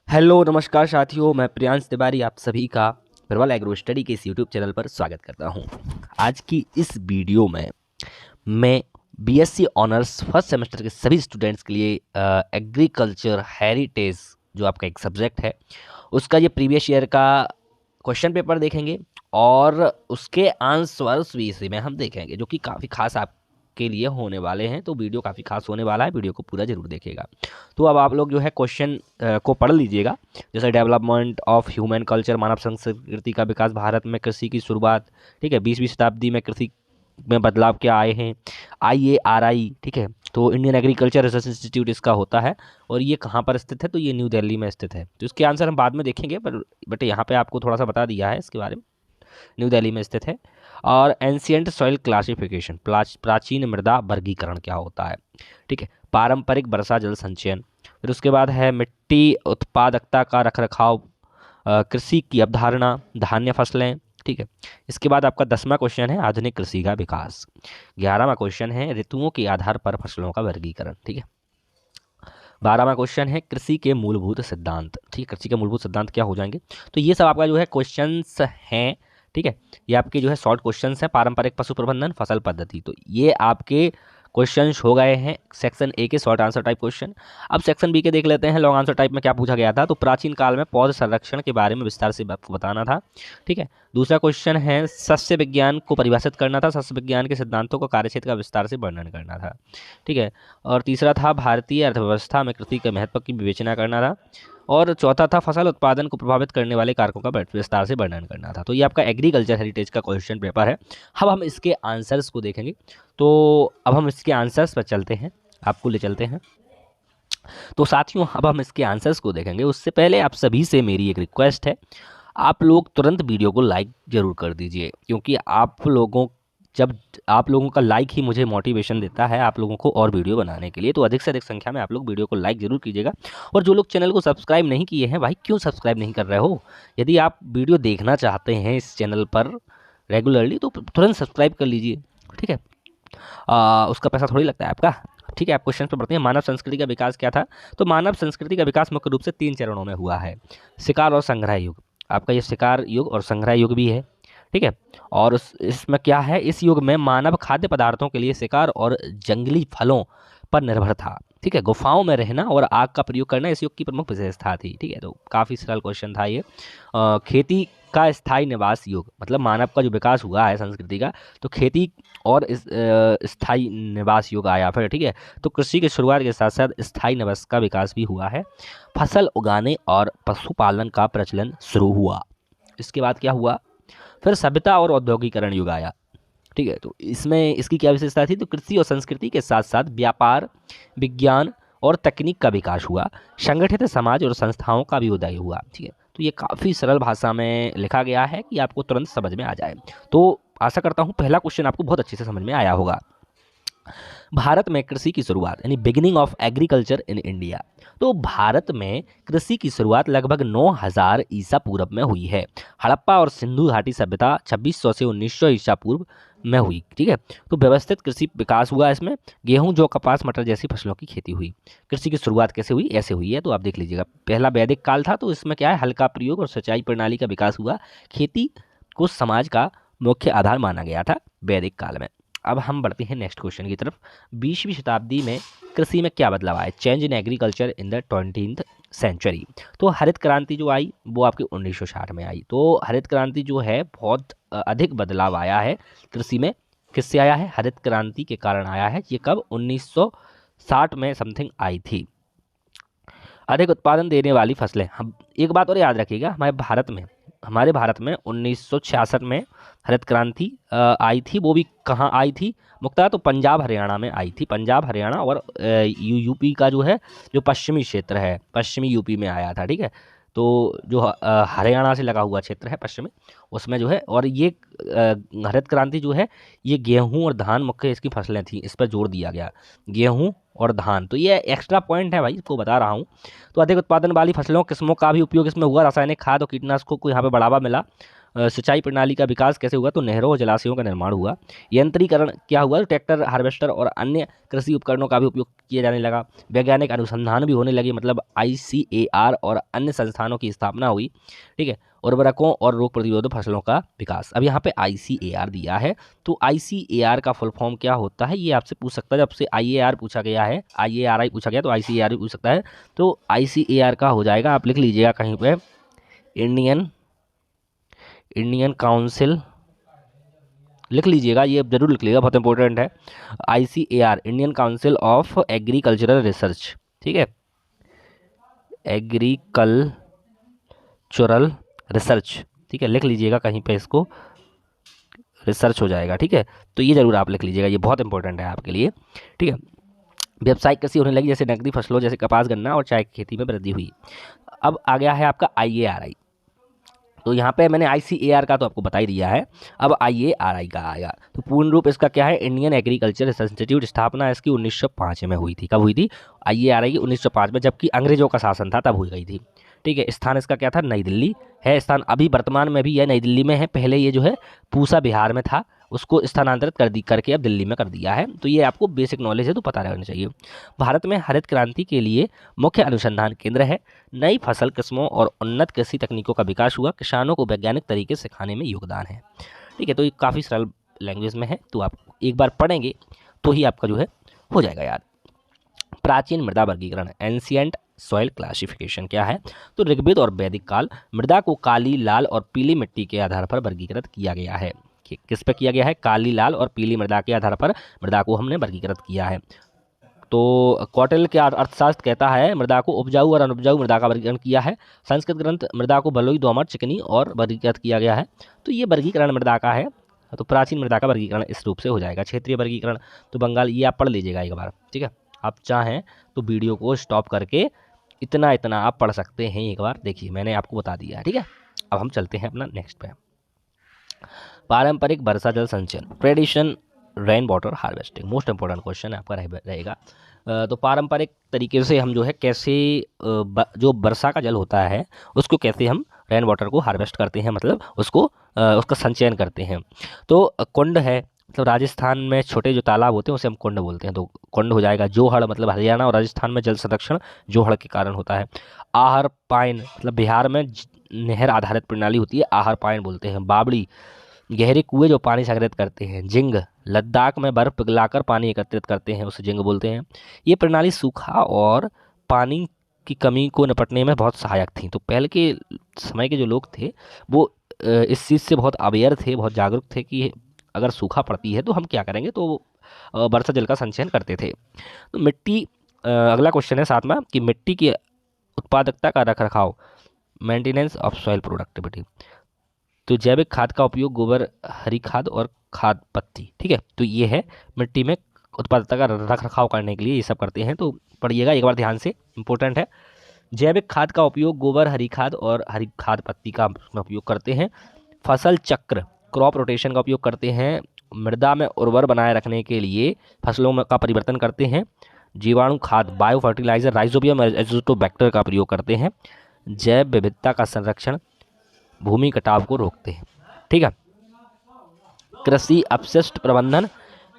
Hello नमस्कार साथियों, मैं प्रियांश तिवारी आप सभी का प्रबल एग्रो स्टडी के इस यूट्यूब चैनल पर स्वागत करता हूं। आज की इस वीडियो में मैं बीएससी ऑनर्स फर्स्ट सेमेस्टर के सभी स्टूडेंट्स के लिए एग्रीकल्चर हेरिटेज जो आपका एक सब्जेक्ट है उसका ये प्रीवियस ईयर का क्वेश्चन पेपर देखेंगे और उसके आंसर्स भी इसी में हम देखेंगे, जो कि काफ़ी खास आपके लिए होने वाले हैं। तो वीडियो काफ़ी खास होने वाला है, वीडियो को पूरा जरूर देखिएगा। तो अब आप लोग जो है क्वेश्चन को पढ़ लीजिएगा। जैसे डेवलपमेंट ऑफ ह्यूमन कल्चर, मानव संस्कृति का विकास, भारत में कृषि की शुरुआत, ठीक है, 20वीं शताब्दी में कृषि में बदलाव क्या आए हैं, IARI, ठीक है, तो इंडियन एग्रीकल्चर रिसर्च इंस्टीट्यूट इसका होता है और ये कहाँ पर स्थित है, तो ये न्यू दिल्ली में स्थित है। तो इसके आंसर हम बाद में देखेंगे, बट यहाँ पे आपको थोड़ा सा बता दिया है इसके बारे में, न्यू दिल्ली में स्थित है। और एंशियंट सॉइल क्लासिफिकेशन, प्राचीन मृदा वर्गीकरण क्या होता है, ठीक है, पारंपरिक वर्षा जल संचयन। फिर उसके बाद है मिट्टी उत्पादकता का रखरखाव, कृषि की अवधारणा, धान्य फसलें, ठीक है। इसके बाद आपका 10वां क्वेश्चन है आधुनिक कृषि का विकास। 11वां क्वेश्चन है ऋतुओं के आधार पर फसलों का वर्गीकरण, ठीक है। 12वां क्वेश्चन है कृषि के मूलभूत सिद्धांत, ठीक है, कृषि के मूलभूत सिद्धांत क्या हो जाएंगे। तो ये सब आपका जो है क्वेश्चंस हैं, ठीक है। ये आपके जो है शॉर्ट क्वेश्चंस हैं। पारंपरिक पशु प्रबंधन, फसल पद्धति, तो ये आपके क्वेश्चंस हो गए हैं सेक्शन ए के शॉर्ट आंसर टाइप क्वेश्चन। अब सेक्शन बी के देख लेते हैं लॉन्ग आंसर टाइप में क्या पूछा गया था। तो प्राचीन काल में पौध संरक्षण के बारे में विस्तार से आपको बताना था, ठीक है। दूसरा क्वेश्चन है सस्य विज्ञान को परिभाषित करना था, सस्य विज्ञान के सिद्धांतों को कार्यक्षेत्र का विस्तार से वर्णन करना था, ठीक है। और तीसरा था भारतीय अर्थव्यवस्था में कृषि के महत्व की विवेचना करना था। और चौथा था फसल उत्पादन को प्रभावित करने वाले कारकों का विस्तार से वर्णन करना था। तो ये आपका एग्रीकल्चर हेरिटेज का क्वेश्चन पेपर है। अब हम इसके आंसर्स को देखेंगे। तो अब हम इसके आंसर्स पर चलते हैं, आपको ले चलते हैं। तो साथियों अब हम इसके आंसर्स को देखेंगे, उससे पहले आप सभी से मेरी एक रिक्वेस्ट है, आप लोग तुरंत वीडियो को लाइक जरूर कर दीजिए, क्योंकि आप लोगों का लाइक ही मुझे मोटिवेशन देता है आप लोगों को और वीडियो बनाने के लिए। तो अधिक से अधिक संख्या में आप लोग वीडियो को लाइक जरूर कीजिएगा। और जो लोग चैनल को सब्सक्राइब नहीं किए हैं, भाई क्यों सब्सक्राइब नहीं कर रहे हो? यदि आप वीडियो देखना चाहते हैं इस चैनल पर रेगुलरली तो तुरंत सब्सक्राइब कर लीजिए, ठीक है। उसका पैसा थोड़ी लगता है आपका, ठीक है। आप क्वेश्चन पर बढ़ते हैं। मानव संस्कृति का विकास क्या था? तो मानव संस्कृति का विकास मुख्य रूप से 3 चरणों में हुआ है। शिकार और संग्रह युग, आपका ये शिकार युग और संग्रह युग भी है, ठीक है। और इसमें क्या है, इस युग में मानव खाद्य पदार्थों के लिए शिकार और जंगली फलों पर निर्भर था, ठीक है। गुफाओं में रहना और आग का प्रयोग करना इस युग की प्रमुख विशेषता थी, ठीक है। तो काफ़ी सरल क्वेश्चन था ये। खेती का स्थायी निवास युग, मतलब मानव का जो विकास हुआ है संस्कृति का, तो खेती और स्थायी निवास युग आया फिर, ठीक है। तो कृषि की शुरुआत के साथ साथ स्थायी निवास का विकास भी हुआ है। फसल उगाने और पशुपालन का प्रचलन शुरू हुआ। इसके बाद क्या हुआ, फिर सभ्यता और औद्योगिकरण युग आया, ठीक है। तो इसमें इसकी क्या विशेषता थी, तो कृषि और संस्कृति के साथ साथ व्यापार, विज्ञान और तकनीक का विकास हुआ। संगठित समाज और संस्थाओं का भी उदय हुआ, ठीक है। तो ये काफ़ी सरल भाषा में लिखा गया है कि आपको तुरंत समझ में आ जाए। तो आशा करता हूँ पहला क्वेश्चन आपको बहुत अच्छे से समझ में आया होगा। भारत में कृषि की शुरुआत यानी beginning of agriculture in India. तो भारत में कृषि की शुरुआत लगभग 9000 ईसा पूर्व में हुई है। हड़प्पा और सिंधु घाटी सभ्यता 2600 से 1900 ईसा पूर्व में हुई, ठीक है। तो व्यवस्थित कृषि विकास हुआ, इसमें गेहूं, जौ, कपास, मटर जैसी फसलों की खेती हुई। कृषि की शुरुआत कैसे हुई, ऐसे हुई है, तो आप देख लीजिएगा। पहला वैदिक काल था, तो इसमें क्या है, हल का प्रयोग और सिंचाई प्रणाली का विकास हुआ। खेती को समाज का मुख्य आधार माना गया था वैदिक काल में। अब हम बढ़ते हैं नेक्स्ट क्वेश्चन की तरफ। 20वीं शताब्दी में कृषि में क्या बदलाव आया? Change in agriculture in the 20th century. तो हरित क्रांति जो आई वो आपकी 1960 में आई। तो हरित क्रांति जो है बहुत अधिक बदलाव आया है कृषि में। किससे आया है? हरित क्रांति के कारण आया है। ये कब? 1960 में समथिंग आई थी। अधिक उत्पादन देने वाली फसलें, हम एक बात और याद रखिएगा, हमारे भारत में 1966 में हरित क्रांति आई थी। वो भी कहाँ आई थी मुख्यतः? तो पंजाब हरियाणा में आई थी। पंजाब हरियाणा और यूपी का जो है, जो पश्चिमी क्षेत्र है, पश्चिमी यूपी में आया था, ठीक है। तो जो हरियाणा से लगा हुआ क्षेत्र है पश्चिमी, उसमें जो है, और ये हरित क्रांति जो है ये गेहूं और धान मुख्य इसकी फसलें थी, इस पर जोर दिया गया, गेहूं और धान। तो ये एक्स्ट्रा पॉइंट है भाई, इसको बता रहा हूँ। तो अधिक उत्पादन वाली फसलों किस्मों का भी उपयोग इसमें हुआ। रासायनिक खाद और कीटनाशकों को यहाँ पे बढ़ावा मिला। सिंचाई प्रणाली का विकास कैसे हुआ, तो नहरों और जलाशयों का निर्माण हुआ। यंत्रीकरण क्या हुआ, तो ट्रैक्टर, हार्वेस्टर और अन्य कृषि उपकरणों का भी उपयोग किया जाने लगा। वैज्ञानिक अनुसंधान भी होने लगे, मतलब ICAR और अन्य संस्थानों की स्थापना हुई। ठीक है, उर्वरकों और रोग प्रतिरोधक फसलों का विकास। अब यहाँ पे ICAR दिया है, तो ICAR का फुल फॉर्म क्या होता है ये आपसे पूछ सकता है। जब से IAR पूछा गया है, IARI पूछा गया, तो ICAR भी पूछ सकता है। तो ICAR का हो जाएगा, आप लिख लीजिएगा कहीं पे, इंडियन काउंसिल, लिख लीजिएगा, ये जरूर लिख लीजिएगा, बहुत इंपॉर्टेंट है। ICAR, Indian council of agricultural research. ठीक है, एग्रीकल्चरल रिसर्च। ठीक है, लिख लीजिएगा कहीं पे, इसको रिसर्च हो जाएगा। ठीक है, तो ये जरूर आप लिख लीजिएगा, ये बहुत इंपॉर्टेंट है आपके लिए। ठीक है, व्यावसायिक कृषि होने लगी, जैसे नकदी फसलों जैसे कपास, गन्ना और चाय की खेती में वृद्धि हुई। अब आ गया है आपका IARI। तो यहाँ पे मैंने ICAR का तो आपको बता ही दिया है, अब IARI का आएगा। तो पूर्ण रूप इसका क्या है, इंडियन एग्रीकल्चर रिसर्च इंस्टीट्यूट। स्थापना इसकी 1905 में हुई थी। कब हुई थी, IARI की 1905 में, जबकि अंग्रेजों का शासन था तब हुई गई थी। ठीक है, स्थान इसका क्या था, नई दिल्ली है स्थान। अभी वर्तमान में भी यह नई दिल्ली में है, पहले ये जो है पूसा बिहार में था, उसको स्थानांतरित करके अब दिल्ली में कर दिया है। तो ये आपको बेसिक नॉलेज है, तो पता रहना चाहिए। भारत में हरित क्रांति के लिए मुख्य अनुसंधान केंद्र है। नई फसल किस्मों और उन्नत कृषि तकनीकों का विकास हुआ। किसानों को वैज्ञानिक तरीके से सिखाने में योगदान है। ठीक है, तो ये काफ़ी सरल लैंग्वेज में है, तो आप एक बार पढ़ेंगे तो ही आपका जो है हो जाएगा याद। प्राचीन मृदा वर्गीकरण, एंशियंट सॉइल क्लासिफिकेशन क्या है, तो ऋग्वेद और वैदिक काल मृदा को काली, लाल और पीली मिट्टी के आधार पर वर्गीकृत किया गया है। किस पे किया गया है, काली, लाल और पीली मृदा के आधार पर मृदा को हमने वर्गीकृत किया है। तो कौटिल्य के अर्थशास्त्र कहता है मृदा को उपजाऊ और अनुपजाऊ मृदा का वर्गीकरण किया है। संस्कृत ग्रंथ मृदा को बलुई, दोमट, चिकनी और वर्गीकृत किया गया है। तो ये वर्गीकरण मृदा का है, तो प्राचीन मृदा का वर्गीकरण इस रूप से हो जाएगा। क्षेत्रीय वर्गीकरण, तो बंगाल, ये आप पढ़ लीजिएगा एक बार। ठीक है, आप चाहें तो वीडियो को स्टॉप करके इतना आप पढ़ सकते हैं एक बार, देखिए मैंने आपको बता दिया है। ठीक है, अब हम चलते हैं अपना नेक्स्ट पे। पारंपरिक वर्षा जल संचयन, tradition rain water harvesting, most important question आपका रहेगा। तो पारंपरिक तरीके से हम जो है कैसे जो वर्षा का जल होता है उसको कैसे हम रेन वाटर को हार्वेस्ट करते हैं, मतलब उसका संचयन करते हैं। तो कुंड है, मतलब राजस्थान में छोटे जो तालाब होते हैं उसे हम कुंड बोलते हैं, तो कुंड हो जाएगा। जोहड़, मतलब हरियाणा और राजस्थान में जल संरक्षण जोहड़ के कारण होता है। आहर पाइन, मतलब बिहार में नहर आधारित प्रणाली होती है, आहर पाइन बोलते हैं। बावड़ी, गहरे कुएं जो पानी संग्रहित करते हैं। जिंग, लद्दाख में बर्फ पिघलाकर पानी एकत्रित करते हैं, उसे जिंग बोलते हैं। ये प्रणाली सूखा और पानी की कमी को निपटने में बहुत सहायक थी। तो पहले के समय के जो लोग थे वो इस चीज़ से बहुत अवेयर थे, बहुत जागरूक थे कि अगर सूखा पड़ती है तो हम क्या करेंगे, तो वर्षा जल का संचयन करते थे। तो मिट्टी, अगला क्वेश्चन है सातवां, कि मिट्टी की उत्पादकता का रख रखाव, मेंटेनेंस ऑफ सॉइल प्रोडक्टिविटी। तो जैविक खाद का उपयोग, गोबर, हरी खाद और खाद पत्ती। ठीक है, तो ये है मिट्टी में उत्पादकता का रख रखाव करने के लिए ये सब करते हैं, तो पढ़िएगा एक बार ध्यान से, इंपॉर्टेंट है। जैविक खाद का उपयोग गोबर, हरी खाद और हरी खाद पत्ती का उपयोग करते हैं। फसल चक्र, क्रॉप रोटेशन का उपयोग करते हैं। मृदा में उर्वर बनाए रखने के लिए फसलों में का परिवर्तन करते हैं। जीवाणु खाद, बायो फर्टिलाइजर, राइजोबियम एजोटोबैक्टर का प्रयोग करते हैं। जैव विविधता का संरक्षण, भूमि कटाव को रोकते हैं। ठीक है, कृषि अपशिष्ट प्रबंधन,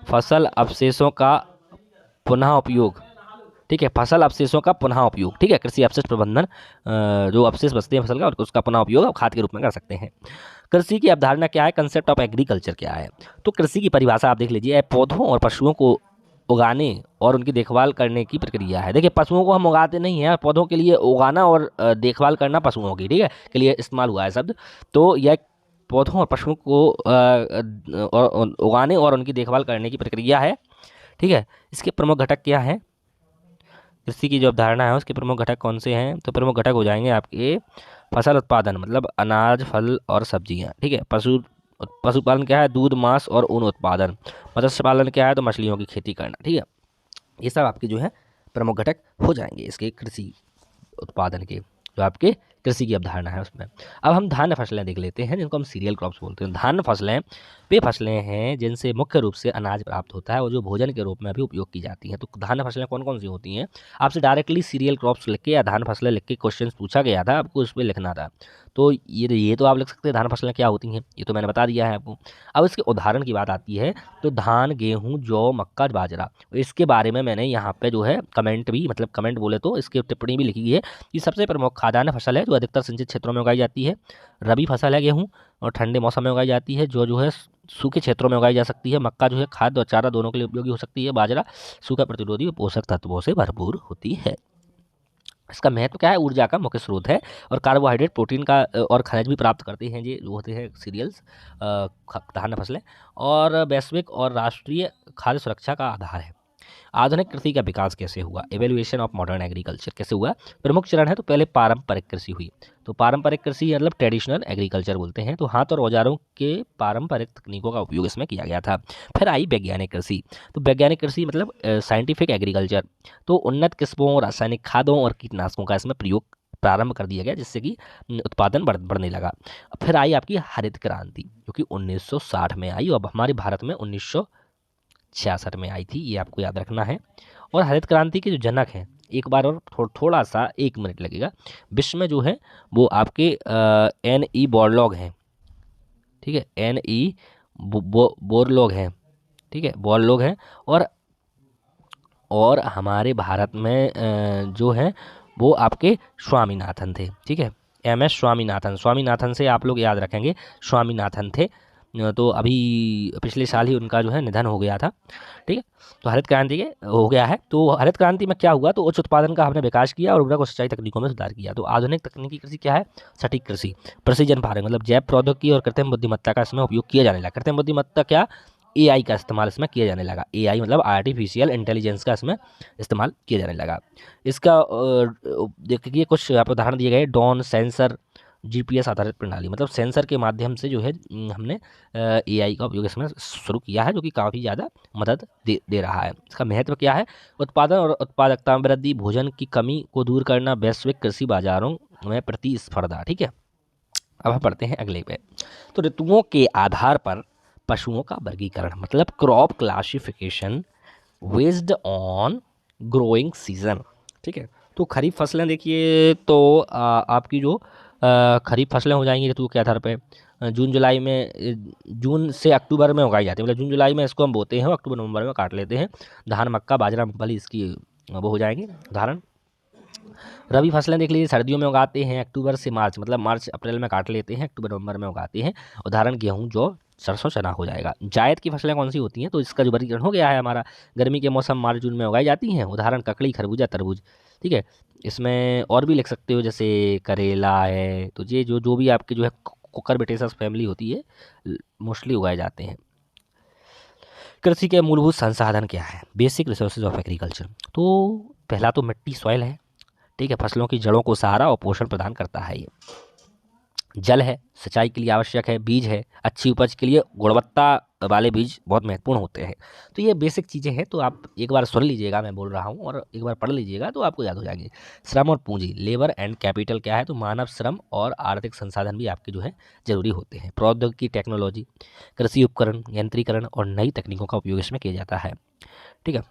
फसल अवशेषों का पुनः उपयोग। ठीक है, फसल अवशेषों का पुनः उपयोग। ठीक है, कृषि अपशिष्ट प्रबंधन, जो अवशेष बचते हैं फसल का उसका पुनः उपयोग आप खाद के रूप में कर सकते हैं। कृषि की अवधारणा क्या है, कंसेप्ट ऑफ एग्रीकल्चर क्या है, तो कृषि की परिभाषा आप देख लीजिए, पौधों और पशुओं को उगाने और उनकी देखभाल करने की प्रक्रिया है। देखिए पशुओं को हम उगाते नहीं हैं, पौधों के लिए उगाना और देखभाल करना पशुओं की, ठीक है, के लिए इस्तेमाल हुआ है शब्द। तो यह पौधों और पशुओं को उगाने और उनकी देखभाल करने की प्रक्रिया है। ठीक है, इसके प्रमुख घटक क्या हैं, कृषि की जो अवधारणा है उसके प्रमुख घटक कौन से हैं, तो प्रमुख घटक हो जाएंगे आपके फसल उत्पादन, मतलब अनाज, फल और सब्जियां। ठीक है, पशुपालन क्या है, दूध, मांस और ऊन उत्पादन। मत्स्य पालन क्या है, तो मछलियों की खेती करना। ठीक है, ये सब आपके जो है प्रमुख घटक हो जाएंगे इसके कृषि उत्पादन के, जो आपके कृषि की अवधारणा है उसमें। अब हम धान्य फसलें देख लेते हैं जिनको हम सीरियल क्रॉप्स बोलते हैं। धान्य फसलें वे फसलें हैं जिनसे मुख्य रूप से अनाज प्राप्त होता है और जो भोजन के रूप में भी उपयोग की जाती हैं। तो धान्य फसलें कौन कौन सी होती हैं? आपसे डायरेक्टली सीरियल क्रॉप्स लिख के या धान्य फसलें लिख के क्वेश्चन पूछा गया था, आपको उस पर लिखना था। तो ये तो आप लिख सकते हैं धान फसलें क्या होती हैं, ये तो मैंने बता दिया है आपको। अब इसके उदाहरण की बात आती है तो धान, गेहूँ, जौ, मक्का, बाजरा। इसके बारे में मैंने यहाँ पे जो है कमेंट भी, मतलब कमेंट बोले तो इसकी टिप्पणी भी लिखी है कि सबसे प्रमुख खाद्यान्न फसल है जो अधिकतर सिंचित क्षेत्रों में उगाई जाती है। रबी फसल है गेहूँ, और ठंडे मौसम में उगाई जाती है। जो है सूखे क्षेत्रों में उगाई जा सकती है। मक्का जो है खाद्य और चारा दोनों के लिए उपयोगी हो सकती है। बाजरा सूखा प्रतिरोधी और पोषक तत्वों से भरपूर होती है। इसका महत्व क्या है? ऊर्जा का मुख्य स्रोत है और कार्बोहाइड्रेट, प्रोटीन का और खनिज भी प्राप्त करते हैं ये जो होते हैं सीरियल्स, धान्य फसलें, और वैश्विक और राष्ट्रीय खाद्य सुरक्षा का आधार है। आधुनिक कृषि का विकास कैसे हुआ? एवोल्यूशन ऑफ मॉडर्न एग्रीकल्चर कैसे हुआ? प्रमुख चरण है तो पहले पारंपरिक कृषि हुई। तो पारंपरिक कृषि मतलब ट्रेडिशनल एग्रीकल्चर बोलते हैं। तो हाथ और औजारों के पारंपरिक तकनीकों का उपयोग इसमें किया गया था। फिर आई वैज्ञानिक कृषि। तो वैज्ञानिक कृषि मतलब साइंटिफिक एग्रीकल्चर। तो उन्नत किस्मों, रासायनिक खादों और कीटनाशकों का इसमें प्रयोग प्रारंभ कर दिया गया जिससे कि उत्पादन बढ़ने लगा। फिर आई आपकी हरित क्रांति जो कि 1960 में आई और हमारे भारत में 1966 में आई थी, ये आपको याद रखना है। और हरित क्रांति के जो जनक हैं, एक बार और थोड़ा सा 1 मिनट लगेगा, विश्व में जो है वो आपके N.E. बोरलॉग हैं, ठीक है, N.E. बोरलॉग हैं, ठीक है, बोरलॉग हैं। और हमारे भारत में जो है वो आपके स्वामीनाथन थे, ठीक है, MS स्वामीनाथन से आप लोग याद रखेंगे, स्वामीनाथन थे। तो अभी पिछले साल ही उनका जो है निधन हो गया था, ठीक है। तो हरित क्रांति के हो गया है। तो हरित क्रांति में क्या हुआ? तो उच्च उत्पादन का हमने विकास किया और उर्वरक और सिंचाई तकनीकों में सुधार किया। तो आधुनिक तकनीकी कृषि क्या है? सटीक कृषि, प्रिसीजन फार्मिंग, मतलब जैव प्रौद्योगिकी और कृत्रिम बुद्धिमत्ता का इसमें उपयोग किया जाने लगा। कृत्रिम बुद्धिमत्ता क्या? AI का इस्तेमाल इसमें किया जाने लगा। AI मतलब आर्टिफिशियल इंटेलिजेंस का इसमें इस्तेमाल किया जाने लगा। इसका देखिए कुछ यहाँ पर उदाहरण दिए गए। ड्रोन, सेंसर, GPS आधारित प्रणाली, मतलब सेंसर के माध्यम से जो है हमने AI का उपयोग इसमें शुरू किया है जो कि काफ़ी ज़्यादा मदद दे रहा है। इसका महत्व क्या है? उत्पादन और उत्पादकता में वृद्धि, भोजन की कमी को दूर करना, वैश्विक कृषि बाजारों में प्रतिस्पर्धा, ठीक है। अब हम पढ़ते हैं अगले पे। तो ऋतुओं के आधार पर पशुओं का वर्गीकरण, मतलब crop classification based on growing season, ठीक है। तो खरीफ फसलें देखिए तो आपकी जो खरीफ फसलें हो जाएंगी ऋतु के आधार पे। जून जुलाई में, जून से अक्टूबर में उगाई जाती है, मतलब जून जुलाई में इसको हम बोते हैं और अक्टूबर नवंबर में काट लेते हैं। धान, मक्का, बाजरा, मूंगफली इसकी वो हो जाएंगे उदाहरण। रबी फसलें देख लीजिए, सर्दियों में उगाते हैं अक्टूबर से मार्च, मतलब मार्च अप्रैल में काट लेते हैं, अक्टूबर नवंबर में उगाते हैं। उदाहरण गेहूँ, जौ, सरसों, चना हो जाएगा। जायद की फसलें कौन सी होती हैं? तो इसका जो वर्गीकरण हो गया है हमारा, गर्मी के मौसम मार्च जून में उगाई जाती हैं। उदाहरण ककड़ी, खरबूजा, तरबूज, ठीक है। इसमें और भी लिख सकते हो जैसे करेला है। तो ये जो भी आपके जो है कुकुरबिटेसस फैमिली होती है, मोस्टली उगाए जाते हैं। कृषि के मूलभूत संसाधन क्या है? Basic resources of agriculture. तो पहला तो मिट्टी, सॉइल है, ठीक है, फसलों की जड़ों को सहारा और पोषण प्रदान करता है। ये जल है, सिंचाई के लिए आवश्यक है। बीज है, अच्छी उपज के लिए गुणवत्ता वाले बीज बहुत महत्वपूर्ण होते हैं। तो ये बेसिक चीज़ें हैं। तो आप एक बार सुन लीजिएगा, मैं बोल रहा हूँ, और एक बार पढ़ लीजिएगा तो आपको याद हो जाएगी। श्रम और पूंजी, लेबर एंड कैपिटल क्या है? तो मानव श्रम और आर्थिक संसाधन भी आपके जो है जरूरी होते हैं। प्रौद्योगिकी, टेक्नोलॉजी, कृषि उपकरण, यंत्रीकरण और नई तकनीकों का उपयोग इसमें किया जाता है, ठीक है।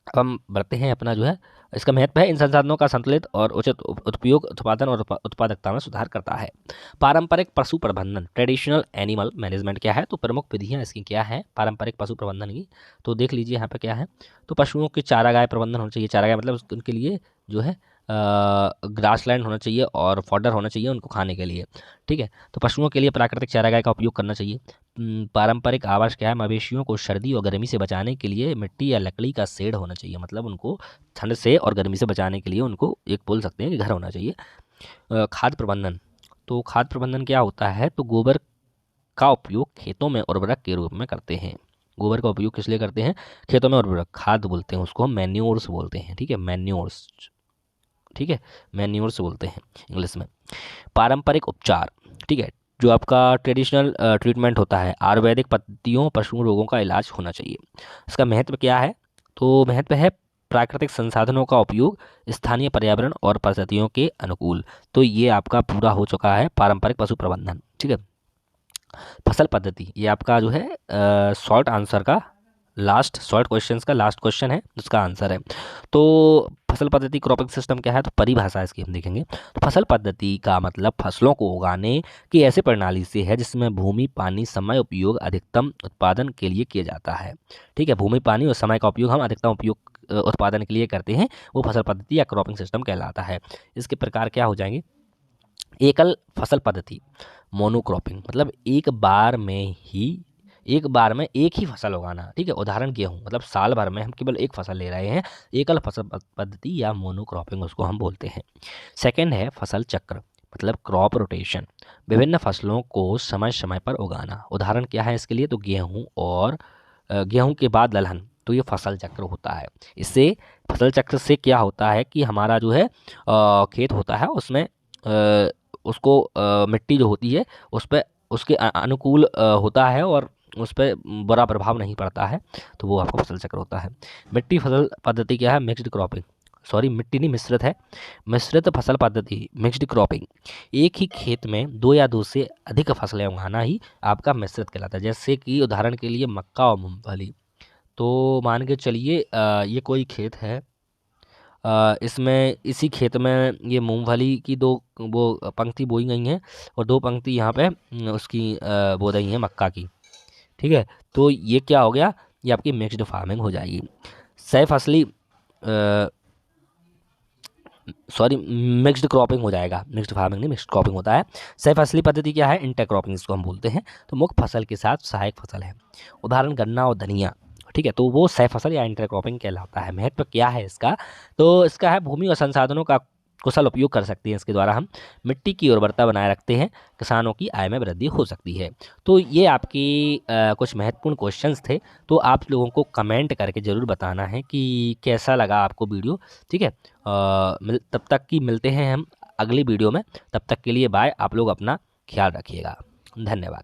अब हम बढ़ते हैं अपना जो है इसका महत्व है। इन संसाधनों का संतुलित और उचित उपयोग उत्पादन और उत्पादकता में सुधार करता है। पारंपरिक पशु प्रबंधन, ट्रेडिशनल एनिमल मैनेजमेंट क्या है? तो प्रमुख विधियां इसकी क्या है पारंपरिक पशु प्रबंधन की? तो देख लीजिए यहाँ पे क्या है। तो पशुओं के चारागाह प्रबंधन होना चाहिए। चारागाह मतलब उनके लिए जो है ग्रासलैंड होना चाहिए और फॉडर होना चाहिए उनको खाने के लिए, ठीक है। तो पशुओं के लिए प्राकृतिक चारागाह का उपयोग करना चाहिए। पारंपरिक आवास क्या है? मवेशियों को सर्दी और गर्मी से बचाने के लिए मिट्टी या लकड़ी का शेड होना चाहिए, मतलब उनको ठंड से और गर्मी से बचाने के लिए उनको एक बोल सकते हैं कि घर होना चाहिए। खाद प्रबंधन, तो खाद प्रबंधन क्या होता है? तो गोबर का उपयोग खेतों में उर्वरक के रूप में करते हैं। गोबर का उपयोग किस लिए करते हैं? खेतों में उर्वरक, खाद बोलते हैं उसको, मैन्योर्स बोलते हैं, ठीक है, मैन्योर्स, ठीक है, मैन्योर्स बोलते हैं इंग्लिश में। पारंपरिक उपचार, ठीक है, जो आपका ट्रेडिशनल ट्रीटमेंट होता है, आयुर्वेदिक पद्धतियों पशु रोगों का इलाज होना चाहिए। इसका महत्व क्या है? तो महत्व है प्राकृतिक संसाधनों का उपयोग स्थानीय पर्यावरण और परिस्थितियों के अनुकूल। तो ये आपका पूरा हो चुका है पारंपरिक पशु प्रबंधन। ठीक है, फसल पद्धति ये आपका जो है शॉर्ट आंसर का लास्ट शॉर्ट क्वेश्चंस का लास्ट क्वेश्चन है, उसका आंसर है। तो फसल पद्धति क्रॉपिंग सिस्टम क्या है, तो परिभाषा इसकी हम देखेंगे। तो फसल पद्धति का मतलब फसलों को उगाने की ऐसी प्रणाली से है जिसमें भूमि, पानी, समय उपयोग अधिकतम उत्पादन के लिए किया जाता है। ठीक है, भूमि, पानी और समय का उपयोग हम अधिकतम उपयोग उत्पादन के लिए करते हैं, वो फसल पद्धति या क्रॉपिंग सिस्टम कहलाता है। इसके प्रकार क्या हो जाएंगे, एकल फसल पद्धति मोनोक्रॉपिंग, मतलब एक बार में एक ही फसल उगाना। ठीक है, उदाहरण गेहूँ, मतलब साल भर में हम केवल एक फसल ले रहे हैं, एकल फसल पद्धति या मोनोक्रॉपिंग उसको हम बोलते हैं। सेकंड है फसल चक्र, मतलब क्रॉप रोटेशन, विभिन्न फसलों को समय समय पर उगाना। उदाहरण क्या है इसके लिए, तो गेहूँ और गेहूँ के बाद दलहन, तो ये फसल चक्र होता है। इससे फसल चक्र से क्या होता है कि हमारा जो है खेत होता है उसमें उसको मिट्टी जो होती है उस पर उसके अनुकूल होता है और उस पर बुरा प्रभाव नहीं पड़ता है, तो वो आपका फसल चक्र होता है। मिट्टी फसल पद्धति क्या है, मिक्स्ड क्रॉपिंग, सॉरी मिट्टी नहीं मिश्रित है, मिश्रित फसल पद्धति मिक्स्ड क्रॉपिंग, एक ही खेत में दो या दो से अधिक फसलें उगाना ही आपका मिश्रित कहलाता है। जैसे कि उदाहरण के लिए मक्का और मूंगफली, तो मान के चलिए ये कोई खेत है, इसमें इसी खेत में ये मूंगफली की दो वो पंक्ति बोई गई हैं और दो पंक्ति यहाँ पे उसकी बो रही हैं मक्का की। ठीक है, तो ये क्या हो गया, ये आपकी मिक्स्ड फार्मिंग हो जाएगी। सह फसली सॉरी मिक्स्ड क्रॉपिंग हो जाएगा, मिक्स्ड फार्मिंग नहीं मिक्स्ड क्रॉपिंग होता है। सह फसली पद्धति क्या है, इंटरक्रॉपिंग इसको हम बोलते हैं। तो मुख्य फसल के साथ सहायक फसल है, उदाहरण गन्ना और धनिया। ठीक है, तो वो सह फसल या इंटरक्रॉपिंग कहलाता है। महत्व क्या है इसका, तो इसका है भूमि और संसाधनों का कुशल उपयोग कर सकते हैं, इसके द्वारा हम मिट्टी की उर्वरता बनाए रखते हैं, किसानों की आय में वृद्धि हो सकती है। तो ये आपकी कुछ महत्वपूर्ण क्वेश्चंस थे। तो आप लोगों को कमेंट करके ज़रूर बताना है कि कैसा लगा आपको वीडियो। ठीक है, तब तक की मिलते हैं हम अगली वीडियो में, तब तक के लिए बाय। आप लोग अपना ख्याल रखिएगा, धन्यवाद।